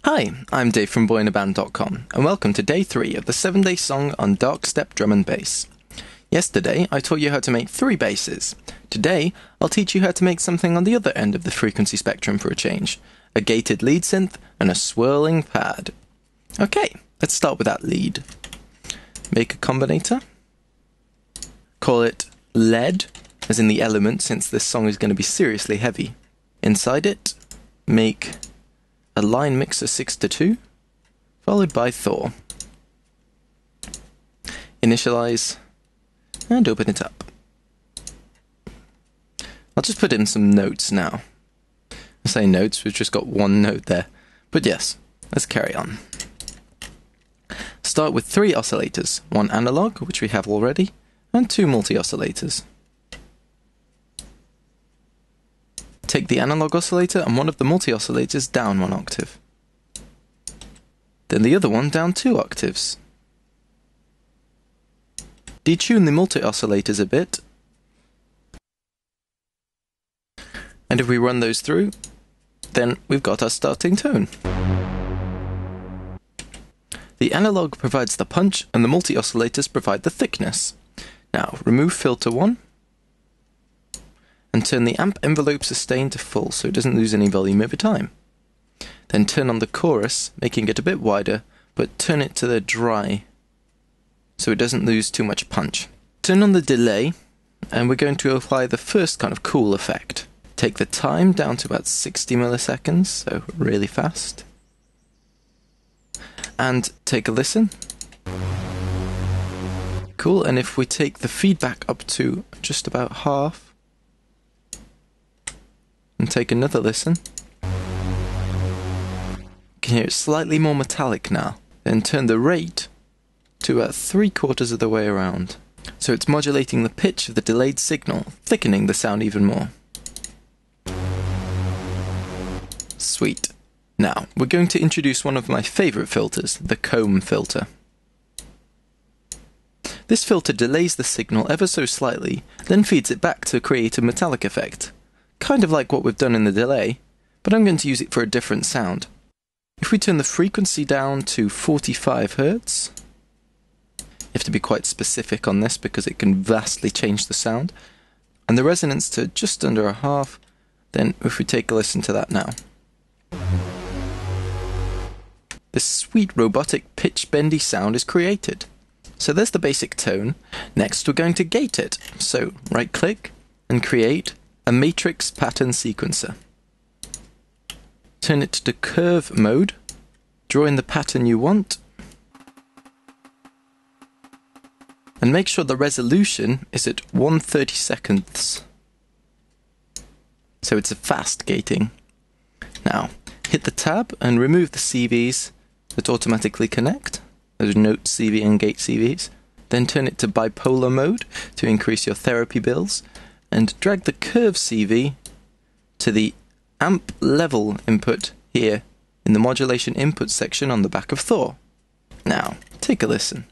Hi, I'm Dave from boyinaband.com, and welcome to day 3 of the 7-day song on Darkstep drum and bass. Yesterday, I taught you how to make 3 basses. Today, I'll teach you how to make something on the other end of the frequency spectrum for a change, a gated lead synth and a swirling pad. Okay, let's start with that lead. Make a combinator. Call it lead, as in the element, since this song is going to be seriously heavy. Inside it, make a line mixer 6-2, followed by Thor. Initialize, and open it up. I'll just put in some notes now. I say notes, we've just got one note there. But yes, let's carry on. Start with 3 oscillators, 1 analog, which we have already, and 2 multi-oscillators. Take the analog oscillator and one of the multi-oscillators down 1 octave. Then the other one down 2 octaves. Detune the multi-oscillators a bit. And if we run those through, then we've got our starting tone. The analog provides the punch and the multi-oscillators provide the thickness. Now, remove filter 1. And turn the amp envelope sustain to full so it doesn't lose any volume over time. Then turn on the chorus, making it a bit wider, but turn it to the dry so it doesn't lose too much punch. Turn on the delay, and we're going to apply the first kind of cool effect. Take the time down to about 60 milliseconds, so really fast. And take a listen. Cool, and if we take the feedback up to just about half, and take another listen. You can hear it slightly more metallic now. Then turn the rate to about 3/4 of the way around. So it's modulating the pitch of the delayed signal, thickening the sound even more. Sweet. Now, we're going to introduce one of my favourite filters, the comb filter. This filter delays the signal ever so slightly, then feeds it back to create a metallic effect. Kind of like what we've done in the delay, but I'm going to use it for a different sound. If we turn the frequency down to 45 hertz, you have to be quite specific on this because it can vastly change the sound, and the resonance to just under a half, then if we take a listen to that now. This sweet robotic pitch bendy sound is created. So there's the basic tone. Next we're going to gate it. So right click and create a matrix pattern sequencer. Turn it to curve mode, draw in the pattern you want, and make sure the resolution is at 1/32. So it's a fast gating. Now, hit the tab and remove the CVs that automatically connect, those note CV and gate CVs. Then turn it to bipolar mode to increase your therapy bills, and drag the curve CV to the amp level input here in the modulation input section on the back of Thor. Now, take a listen.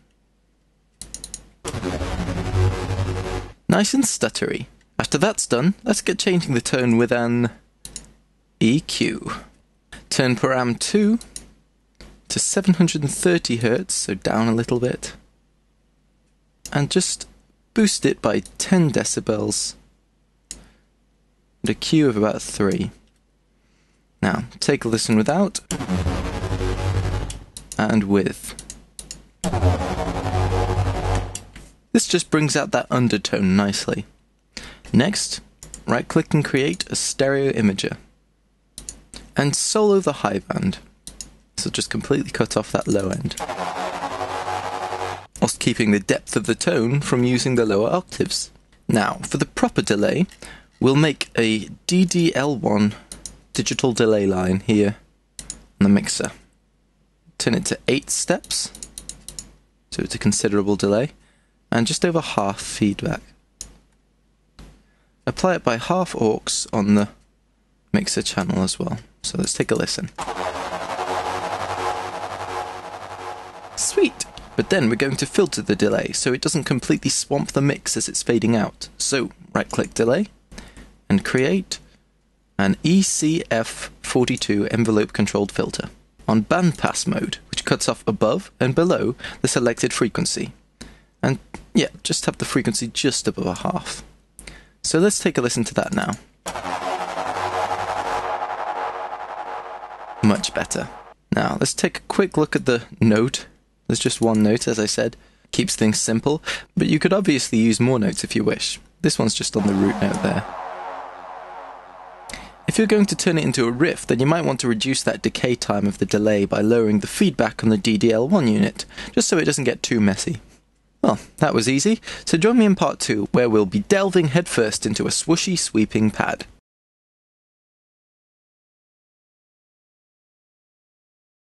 Nice and stuttery. After that's done, let's get changing the tone with an EQ. Turn param 2 to 730 Hz, so down a little bit. And just boost it by 10 decibels. And a Q of about 3. Now, take a listen without and with. This just brings out that undertone nicely. Next, right-click and create a stereo imager. And solo the high band. So just completely cut off that low end, whilst keeping the depth of the tone from using the lower octaves. Now, for the proper delay, we'll make a DDL1 digital delay line here on the mixer. Turn it to 8 steps, so it's a considerable delay, and just over half feedback. Apply it by half aux on the mixer channel as well. So let's take a listen. Sweet! But then we're going to filter the delay so it doesn't completely swamp the mix as it's fading out. So right-click delay and create an ECF42 envelope controlled filter. on bandpass mode, which cuts off above and below the selected frequency. And yeah, just have the frequency just above a half. So let's take a listen to that now. Much better. Now let's take a quick look at the note. There's just one note, as I said. Keeps things simple, but you could obviously use more notes if you wish. This one's just on the root note there. If you're going to turn it into a riff, then you might want to reduce that decay time of the delay by lowering the feedback on the DDL1 unit, just so it doesn't get too messy. Well, that was easy, so join me in part 2, where we'll be delving headfirst into a swooshy, sweeping pad.